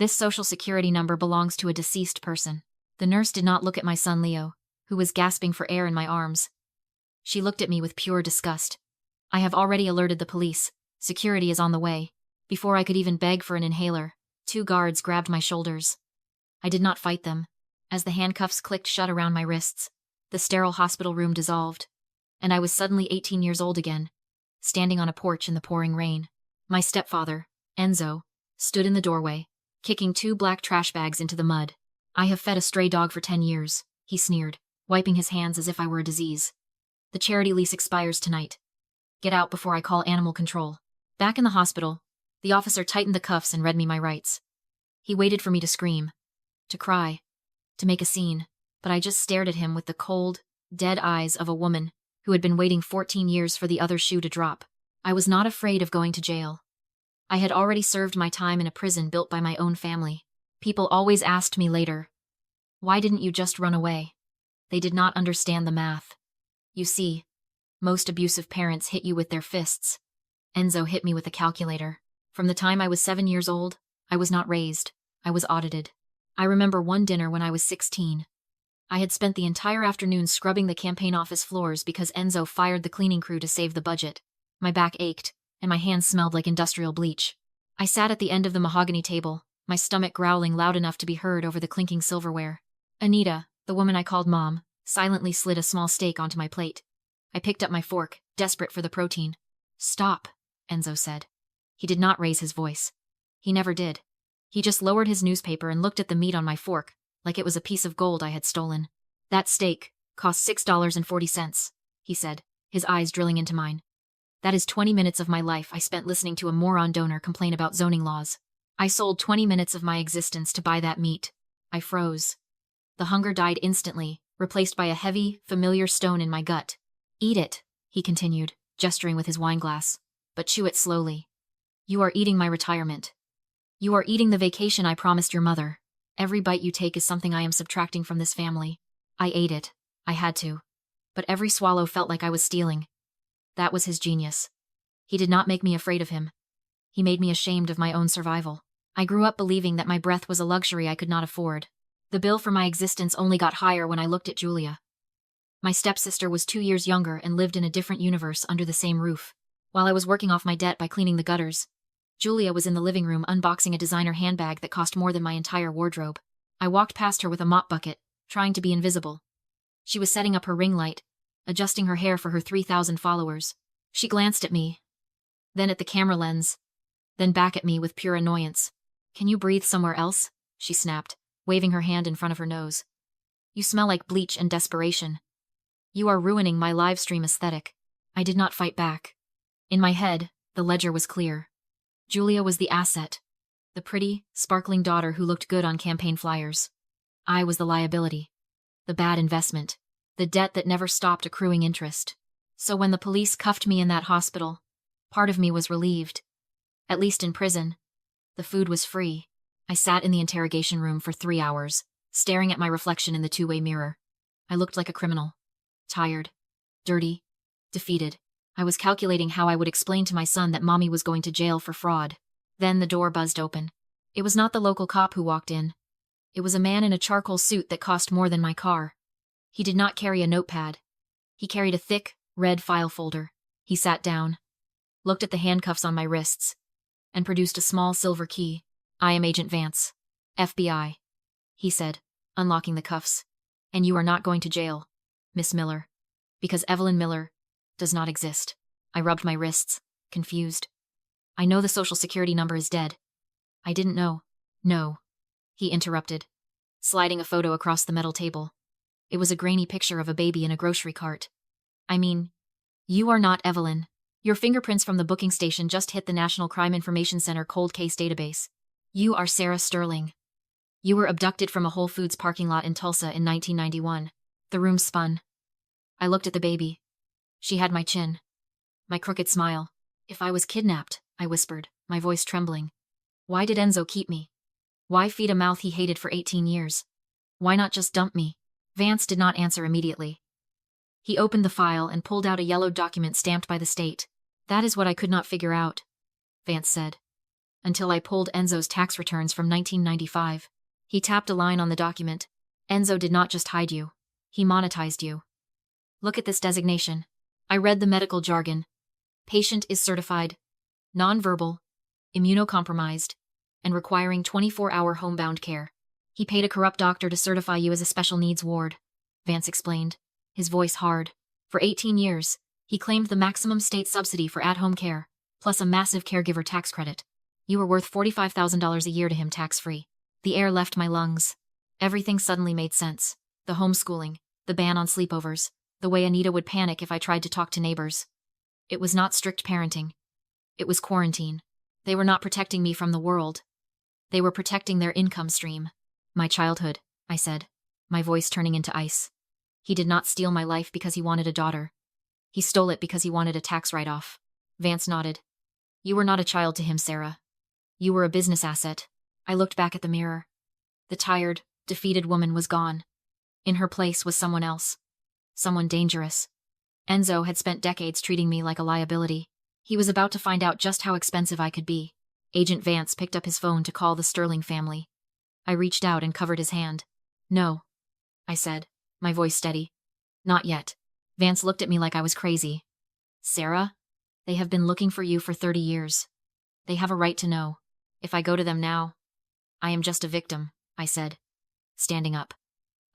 This social security number belongs to a deceased person. The nurse did not look at my son Leo, who was gasping for air in my arms. She looked at me with pure disgust. I have already alerted the police. Security is on the way. Before I could even beg for an inhaler, 2 guards grabbed my shoulders. I did not fight them. As the handcuffs clicked shut around my wrists, the sterile hospital room dissolved, and I was suddenly 18 years old again, standing on a porch in the pouring rain. My stepfather, Enzo, stood in the doorway, kicking 2 black trash bags into the mud. I have fed a stray dog for 10 years, he sneered, wiping his hands as if I were a disease. The charity lease expires tonight. Get out before I call animal control. Back in the hospital, the officer tightened the cuffs and read me my rights. He waited for me to scream, to cry, to make a scene, but I just stared at him with the cold, dead eyes of a woman who had been waiting 14 years for the other shoe to drop. I was not afraid of going to jail. I had already served my time in a prison built by my own family. People always asked me later, "Why didn't you just run away?" They did not understand the math. You see, most abusive parents hit you with their fists. Enzo hit me with a calculator. From the time I was 7 years old, I was not raised. I was audited. I remember one dinner when I was 16. I had spent the entire afternoon scrubbing the campaign office floors because Enzo fired the cleaning crew to save the budget. My back ached, and my hands smelled like industrial bleach. I sat at the end of the mahogany table, my stomach growling loud enough to be heard over the clinking silverware. Anita, the woman I called Mom, silently slid a small steak onto my plate. I picked up my fork, desperate for the protein. "Stop," Enzo said. He did not raise his voice. He never did. He just lowered his newspaper and looked at the meat on my fork, like it was a piece of gold I had stolen. "That steak cost $6.40, he said, his eyes drilling into mine. "That is 20 minutes of my life I spent listening to a moron donor complain about zoning laws. I sold 20 minutes of my existence to buy that meat." I froze. The hunger died instantly, replaced by a heavy, familiar stone in my gut. "Eat it," he continued, gesturing with his wineglass, "but chew it slowly. You are eating my retirement. You are eating the vacation I promised your mother. Every bite you take is something I am subtracting from this family." I ate it. I had to. But every swallow felt like I was stealing. That was his genius. He did not make me afraid of him. He made me ashamed of my own survival. I grew up believing that my breath was a luxury I could not afford. The bill for my existence only got higher when I looked at Julia. My stepsister was 2 years younger and lived in a different universe under the same roof. While I was working off my debt by cleaning the gutters, Julia was in the living room unboxing a designer handbag that cost more than my entire wardrobe. I walked past her with a mop bucket, trying to be invisible. She was setting up her ring light, adjusting her hair for her 3,000 followers. She glanced at me, then at the camera lens, then back at me with pure annoyance. "Can you breathe somewhere else?" she snapped, waving her hand in front of her nose. "You smell like bleach and desperation. You are ruining my live stream aesthetic." I did not fight back. In my head, the ledger was clear. Julia was the asset, the pretty, sparkling daughter who looked good on campaign flyers. I was the liability, the bad investment, the debt that never stopped accruing interest. So when the police cuffed me in that hospital, part of me was relieved. At least in prison, the food was free. I sat in the interrogation room for 3 hours, staring at my reflection in the two-way mirror. I looked like a criminal. Tired, dirty, defeated. I was calculating how I would explain to my son that Mommy was going to jail for fraud. Then the door buzzed open. It was not the local cop who walked in. It was a man in a charcoal suit that cost more than my car. He did not carry a notepad. He carried a thick, red file folder. He sat down, looked at the handcuffs on my wrists, and produced a small silver key. "I am Agent Vance, FBI," he said, unlocking the cuffs. "And you are not going to jail, Miss Miller, because Evelyn Miller does not exist." I rubbed my wrists, confused. "I know the social security number is dead." "I didn't know." "No," he interrupted, sliding a photo across the metal table. It was a grainy picture of a baby in a grocery cart. "I mean, you are not Evelyn. Your fingerprints from the booking station just hit the National Crime Information Center cold case database. You are Sarah Sterling. You were abducted from a Whole Foods parking lot in Tulsa in 1991. The room spun. I looked at the baby. She had my chin, my crooked smile. "If I was kidnapped," I whispered, my voice trembling, "why did Enzo keep me? Why feed a mouth he hated for 18 years? Why not just dump me?" Vance did not answer immediately. He opened the file and pulled out a yellowed document stamped by the state. "That is what I could not figure out," Vance said. until I pulled Enzo's tax returns from 1995. He tapped a line on the document. Enzo did not just hide you. He monetized you. Look at this designation. I read the medical jargon. Patient is certified, nonverbal, immunocompromised, and requiring 24-hour homebound care. He paid a corrupt doctor to certify you as a special needs ward, Vance explained, his voice hard. For 18 years, he claimed the maximum state subsidy for at-home care, plus a massive caregiver tax credit. You were worth $45,000 a year to him tax-free. The air left my lungs. Everything suddenly made sense. The homeschooling, the ban on sleepovers, the way Anita would panic if I tried to talk to neighbors. It was not strict parenting. It was quarantine. They were not protecting me from the world. They were protecting their income stream. My childhood, I said, my voice turning into ice. He did not steal my life because he wanted a daughter. He stole it because he wanted a tax write-off. Vance nodded. You were not a child to him, Sarah. You were a business asset. I looked back at the mirror. The tired, defeated woman was gone. In her place was someone else. Someone dangerous. Enzo had spent decades treating me like a liability. He was about to find out just how expensive I could be. Agent Vance picked up his phone to call the Sterling family. I reached out and covered his hand. No, I said, my voice steady. Not yet. Vance looked at me like I was crazy. Sarah, they have been looking for you for 30 years. They have a right to know. If I go to them now, I am just a victim, I said, standing up.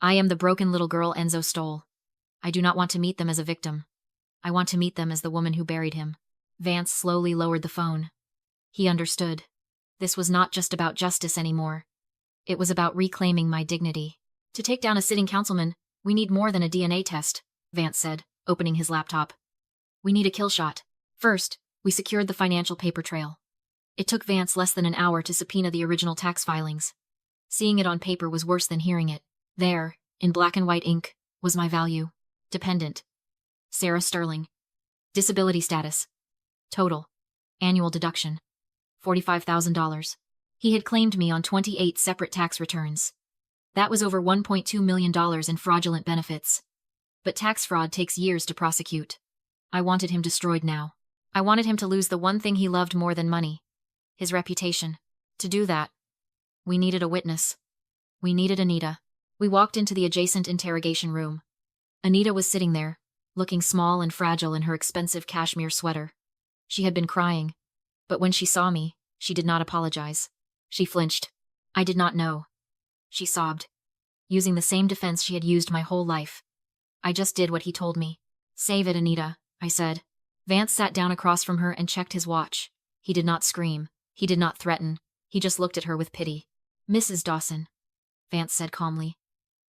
I am the broken little girl Enzo stole. I do not want to meet them as a victim. I want to meet them as the woman who buried him. Vance slowly lowered the phone. He understood. This was not just about justice anymore. It was about reclaiming my dignity. To take down a sitting councilman, we need more than a DNA test, Vance said, opening his laptop. We need a kill shot. First, we secured the financial paper trail. It took Vance less than an hour to subpoena the original tax filings. Seeing it on paper was worse than hearing it. There, in black and white ink, was my value. Dependent. Sarah Sterling. Disability status. Total. Annual deduction. $45,000. He had claimed me on 28 separate tax returns. That was over $1.2 million in fraudulent benefits. But tax fraud takes years to prosecute. I wanted him destroyed now. I wanted him to lose the one thing he loved more than money. His reputation. To do that, we needed a witness. We needed Anita. We walked into the adjacent interrogation room. Anita was sitting there, looking small and fragile in her expensive cashmere sweater. She had been crying, but when she saw me, she did not apologize. She flinched. I did not know. She sobbed, using the same defense she had used my whole life. I just did what he told me. Save it, Anita, I said. Vance sat down across from her and checked his watch. He did not scream. He did not threaten. He just looked at her with pity. Mrs. Dawson, Vance said calmly.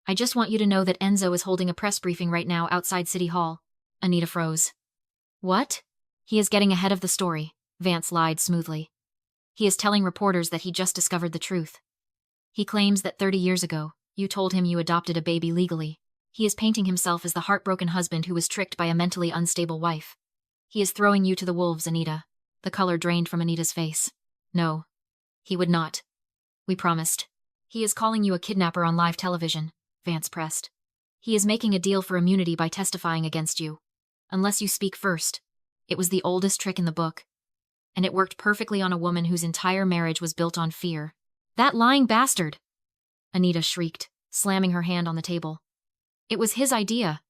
I just want you to know that Enzo is holding a press briefing right now outside City Hall. Anita froze. What? He is getting ahead of the story, Vance lied smoothly. He is telling reporters that he just discovered the truth. He claims that 30 years ago, you told him you adopted a baby legally. He is painting himself as the heartbroken husband who was tricked by a mentally unstable wife. He is throwing you to the wolves, Anita. The color drained from Anita's face. No. He would not. We promised. He is calling you a kidnapper on live television, Vance pressed. He is making a deal for immunity by testifying against you. Unless you speak first. It was the oldest trick in the book. And it worked perfectly on a woman whose entire marriage was built on fear. That lying bastard! Anita shrieked, slamming her hand on the table. It was his idea.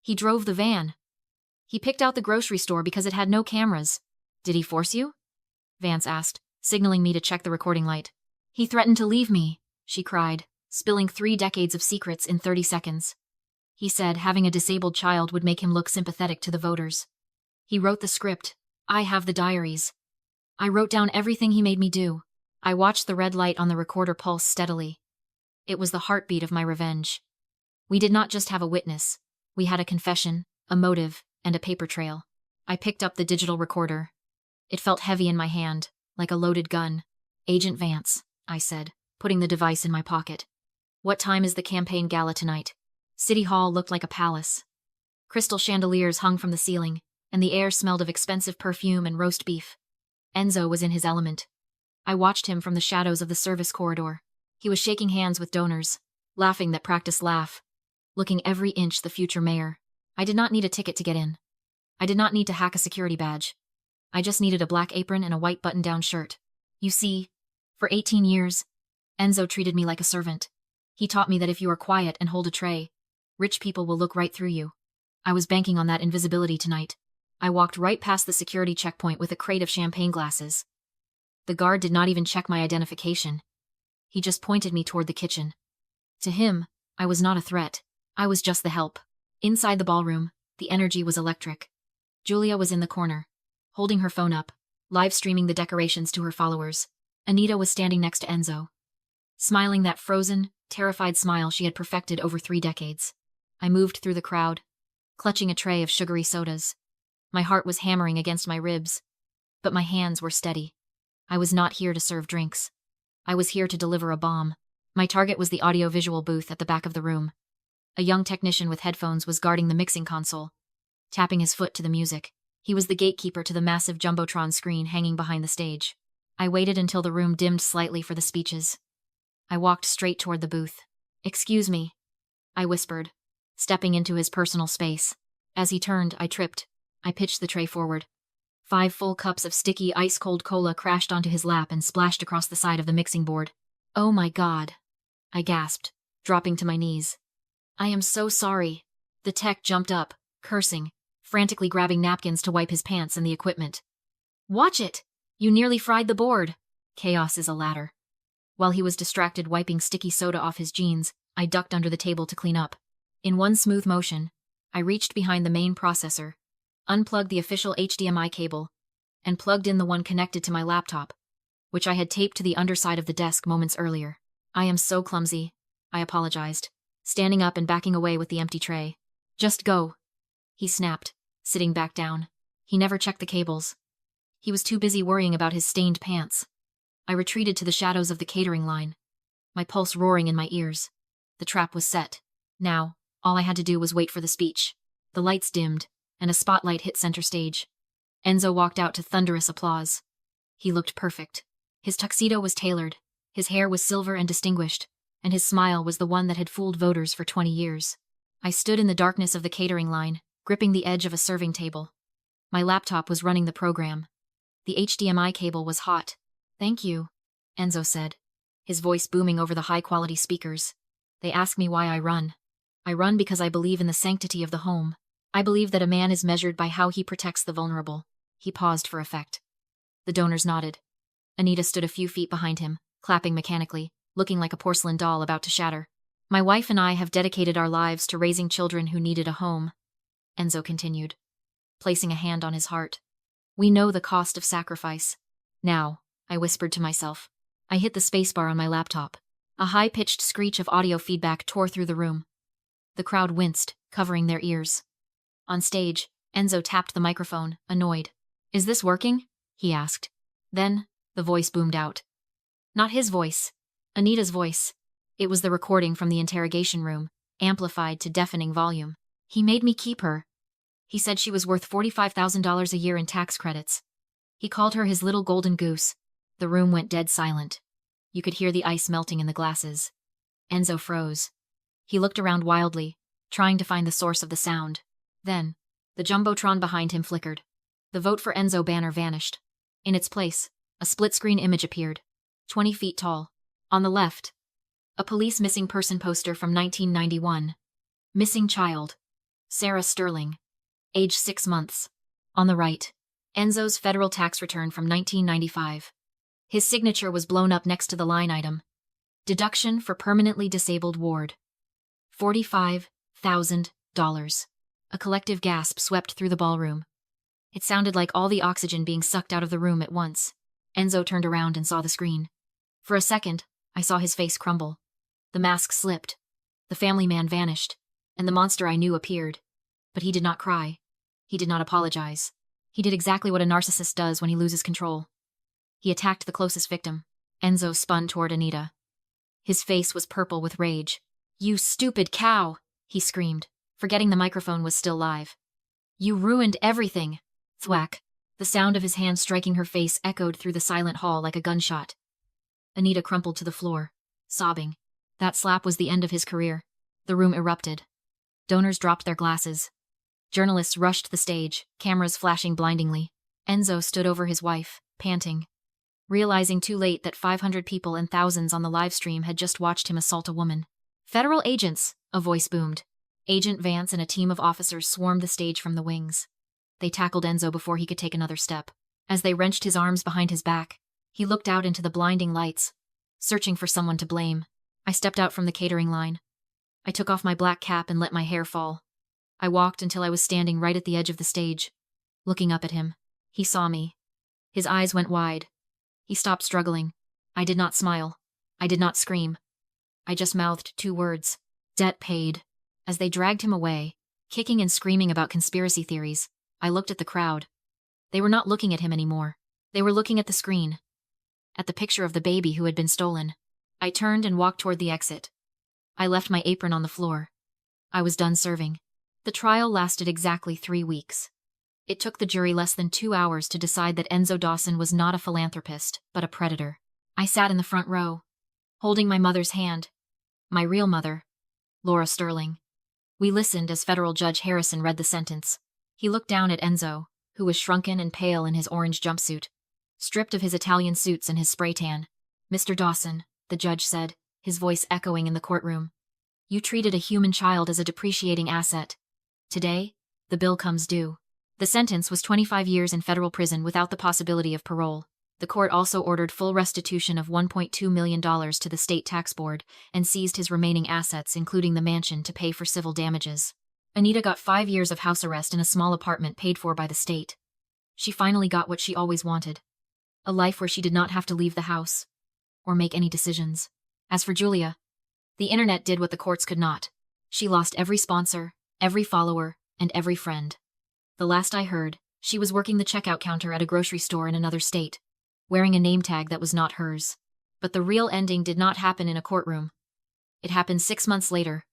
He drove the van. He picked out the grocery store because it had no cameras. Did he force you? Vance asked, signaling me to check the recording light. He threatened to leave me, she cried, spilling 3 decades of secrets in 30 seconds. He said having a disabled child would make him look sympathetic to the voters. He wrote the script. I have the diaries. I wrote down everything he made me do. I watched the red light on the recorder pulse steadily. It was the heartbeat of my revenge. We did not just have a witness. We had a confession, a motive, and a paper trail. I picked up the digital recorder. It felt heavy in my hand, like a loaded gun. Agent Vance, I said, putting the device in my pocket. What time is the campaign gala tonight? City Hall looked like a palace. Crystal chandeliers hung from the ceiling, and the air smelled of expensive perfume and roast beef. Enzo was in his element. I watched him from the shadows of the service corridor. He was shaking hands with donors, laughing that practiced laugh, looking every inch the future mayor. I did not need a ticket to get in. I did not need to hack a security badge. I just needed a black apron and a white button-down shirt. You see, for 18 years, Enzo treated me like a servant. He taught me that if you are quiet and hold a tray, rich people will look right through you. I was banking on that invisibility tonight. I walked right past the security checkpoint with a crate of champagne glasses. The guard did not even check my identification. He just pointed me toward the kitchen. To him, I was not a threat. I was just the help. Inside the ballroom, the energy was electric. Julia was in the corner, holding her phone up, live streaming the decorations to her followers. Anita was standing next to Enzo, smiling that frozen, terrified smile she had perfected over 3 decades. I moved through the crowd, clutching a tray of sugary sodas. My heart was hammering against my ribs, but my hands were steady. I was not here to serve drinks. I was here to deliver a bomb. My target was the audio-visual booth at the back of the room. A young technician with headphones was guarding the mixing console, tapping his foot to the music. He was the gatekeeper to the massive jumbotron screen hanging behind the stage. I waited until the room dimmed slightly for the speeches. I walked straight toward the booth. "Excuse me," I whispered, stepping into his personal space. As he turned, I tripped. I pitched the tray forward. 5 full cups of sticky, ice-cold cola crashed onto his lap and splashed across the side of the mixing board. "Oh my God," I gasped, dropping to my knees. "I am so sorry." The tech jumped up, cursing, frantically grabbing napkins to wipe his pants and the equipment. "Watch it! You nearly fried the board." Chaos is a ladder. While he was distracted wiping sticky soda off his jeans, I ducked under the table to clean up. In one smooth motion, I reached behind the main processor, unplugged the official HDMI cable, and plugged in the one connected to my laptop, which I had taped to the underside of the desk moments earlier. "I am so clumsy," I apologized, standing up and backing away with the empty tray. "Just go," he snapped, sitting back down. He never checked the cables. He was too busy worrying about his stained pants. I retreated to the shadows of the catering line, my pulse roaring in my ears. The trap was set. Now, all I had to do was wait for the speech. The lights dimmed, and a spotlight hit center stage. Enzo walked out to thunderous applause. He looked perfect. His tuxedo was tailored, his hair was silver and distinguished, and his smile was the one that had fooled voters for 20 years. I stood in the darkness of the catering line, gripping the edge of a serving table. My laptop was running the program. The HDMI cable was hot. "Thank you," Enzo said, his voice booming over the high-quality speakers. "They ask me why I run. I run because I believe in the sanctity of the home. I believe that a man is measured by how he protects the vulnerable." He paused for effect. The donors nodded. Anita stood a few feet behind him, clapping mechanically, looking like a porcelain doll about to shatter. "My wife and I have dedicated our lives to raising children who needed a home," Enzo continued, placing a hand on his heart. "We know the cost of sacrifice. Now," I whispered to myself. I hit the spacebar on my laptop. A high-pitched screech of audio feedback tore through the room. The crowd winced, covering their ears. On stage, Enzo tapped the microphone, annoyed. "Is this working?" he asked. Then, the voice boomed out. Not his voice. Anita's voice. It was the recording from the interrogation room, amplified to deafening volume. "He made me keep her. He said she was worth $45,000 a year in tax credits. He called her his little golden goose." The room went dead silent. You could hear the ice melting in the glasses. Enzo froze. He looked around wildly, trying to find the source of the sound. Then, the jumbotron behind him flickered. The Vote for Enzo banner vanished. In its place, a split-screen image appeared, 20 feet tall. On the left, a police missing person poster from 1991. Missing child, Sarah Sterling, age 6 months. On the right, Enzo's federal tax return from 1995. His signature was blown up next to the line item. Deduction for permanently disabled ward. $45,000. A collective gasp swept through the ballroom. It sounded like all the oxygen being sucked out of the room at once. Enzo turned around and saw the screen. For a second, I saw his face crumble. The mask slipped. The family man vanished, and the monster I knew appeared. But he did not cry. He did not apologize. He did exactly what a narcissist does when he loses control. He attacked the closest victim. Enzo spun toward Anita. His face was purple with rage. "You stupid cow!" he screamed, forgetting the microphone was still live. "You ruined everything!" Thwack. The sound of his hand striking her face echoed through the silent hall like a gunshot. Anita crumpled to the floor, sobbing. That slap was the end of his career. The room erupted. Donors dropped their glasses. Journalists rushed the stage, cameras flashing blindingly. Enzo stood over his wife, panting. realizing too late that 500 people and thousands on the live stream had just watched him assault a woman. "Federal agents," a voice boomed. Agent Vance and a team of officers swarmed the stage from the wings. They tackled Enzo before he could take another step. As they wrenched his arms behind his back, he looked out into the blinding lights, searching for someone to blame. I stepped out from the catering line. I took off my black cap and let my hair fall. I walked until I was standing right at the edge of the stage, looking up at him. He saw me. His eyes went wide. He stopped struggling. I did not smile. I did not scream. I just mouthed 2 words. "Debt paid." As they dragged him away, kicking and screaming about conspiracy theories, I looked at the crowd. They were not looking at him anymore. They were looking at the screen, at the picture of the baby who had been stolen. I turned and walked toward the exit. I left my apron on the floor. I was done serving. The trial lasted exactly 3 weeks. It took the jury less than 2 hours to decide that Enzo Dawson was not a philanthropist, but a predator. I sat in the front row, holding my mother's hand. My real mother, Laura Sterling. We listened as Federal Judge Harrison read the sentence. He looked down at Enzo, who was shrunken and pale in his orange jumpsuit, stripped of his Italian suits and his spray tan. "Mr. Dawson," the judge said, his voice echoing in the courtroom, "you treated a human child as a depreciating asset. Today, the bill comes due." The sentence was 25 years in federal prison without the possibility of parole. The court also ordered full restitution of $1.2 million to the state tax board and seized his remaining assets, including the mansion, to pay for civil damages. Anita got 5 years of house arrest in a small apartment paid for by the state. She finally got what she always wanted. A life where she did not have to leave the house or make any decisions. As for Julia, the internet did what the courts could not. She lost every sponsor, every follower, and every friend. The last I heard, she was working the checkout counter at a grocery store in another state, wearing a name tag that was not hers. But the real ending did not happen in a courtroom. It happened 6 months later,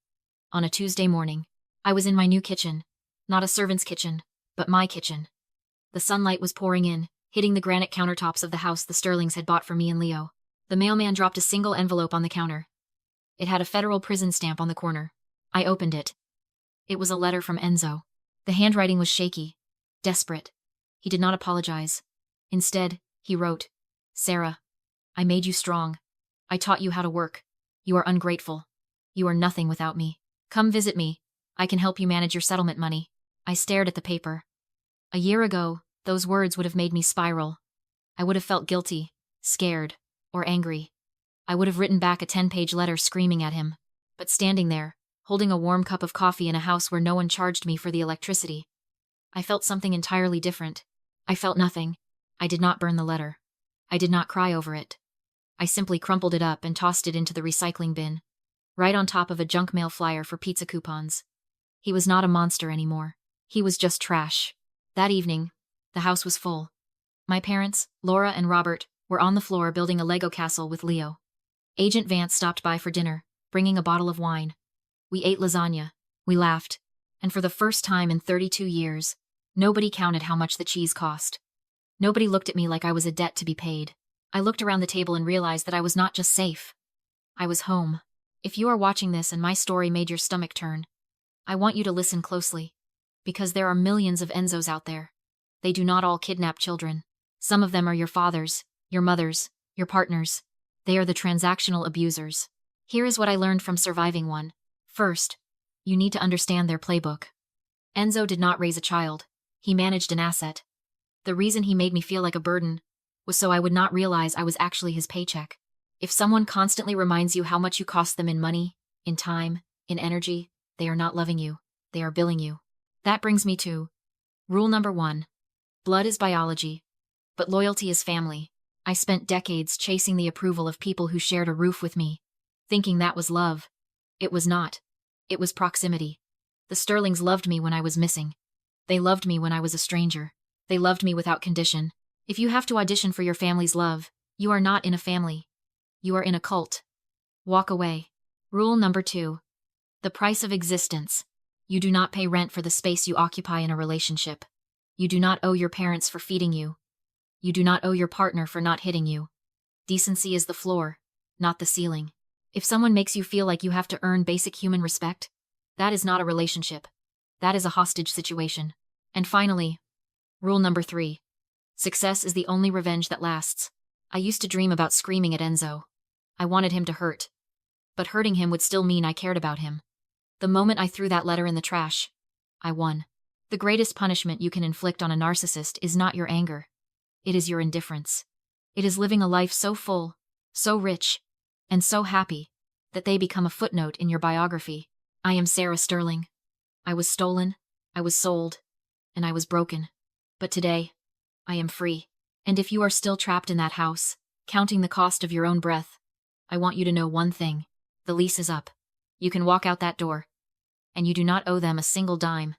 on a Tuesday morning. I was in my new kitchen, not a servant's kitchen, but my kitchen. The sunlight was pouring in, hitting the granite countertops of the house the Sterlings had bought for me and Leo. The mailman dropped a single envelope on the counter. It had a federal prison stamp on the corner. I opened it. It was a letter from Enzo. The handwriting was shaky, desperate. He did not apologize. Instead, he wrote, "Sarah, I made you strong. I taught you how to work. You are ungrateful. You are nothing without me. Come visit me. I can help you manage your settlement money." I stared at the paper. A year ago, those words would have made me spiral. I would have felt guilty, scared, or angry. I would have written back a 10-page letter screaming at him. But standing there, holding a warm cup of coffee in a house where no one charged me for the electricity, I felt something entirely different. I felt nothing. I did not burn the letter. I did not cry over it. I simply crumpled it up and tossed it into the recycling bin, right on top of a junk mail flyer for pizza coupons. He was not a monster anymore. He was just trash. That evening, the house was full. My parents, Laura and Robert, were on the floor building a Lego castle with Leo. Agent Vance stopped by for dinner, bringing a bottle of wine. We ate lasagna. We laughed. And for the first time in 32 years, nobody counted how much the cheese cost. Nobody looked at me like I was a debt to be paid. I looked around the table and realized that I was not just safe. I was home. If you are watching this and my story made your stomach turn, I want you to listen closely. Because there are millions of Enzos out there. They do not all kidnap children. Some of them are your fathers, your mothers, your partners. They are the transactional abusers. Here is what I learned from surviving one. First, you need to understand their playbook. Enzo did not raise a child. He managed an asset. The reason he made me feel like a burden was so I would not realize I was actually his paycheck. If someone constantly reminds you how much you cost them in money, in time, in energy, they are not loving you. They are billing you. That brings me to rule number 1. Blood is biology, but loyalty is family. I spent decades chasing the approval of people who shared a roof with me, thinking that was love. It was not. It was proximity. The Sterlings loved me when I was missing. They loved me when I was a stranger. They loved me without condition. If you have to audition for your family's love, you are not in a family. You are in a cult. Walk away. Rule number 2. The price of existence. You do not pay rent for the space you occupy in a relationship. You do not owe your parents for feeding you. You do not owe your partner for not hitting you. Decency is the floor, not the ceiling. If someone makes you feel like you have to earn basic human respect, that is not a relationship. That is a hostage situation. And finally, rule number 3. Success is the only revenge that lasts. I used to dream about screaming at Enzo. I wanted him to hurt. But hurting him would still mean I cared about him. The moment I threw that letter in the trash, I won. The greatest punishment you can inflict on a narcissist is not your anger. It is your indifference. It is living a life so full, so rich, and so happy that they become a footnote in your biography. I am Sarah Sterling. I was stolen, I was sold, and I was broken. But today, I am free. And if you are still trapped in that house, counting the cost of your own breath, I want you to know one thing. The lease is up. You can walk out that door. And you do not owe them a single dime.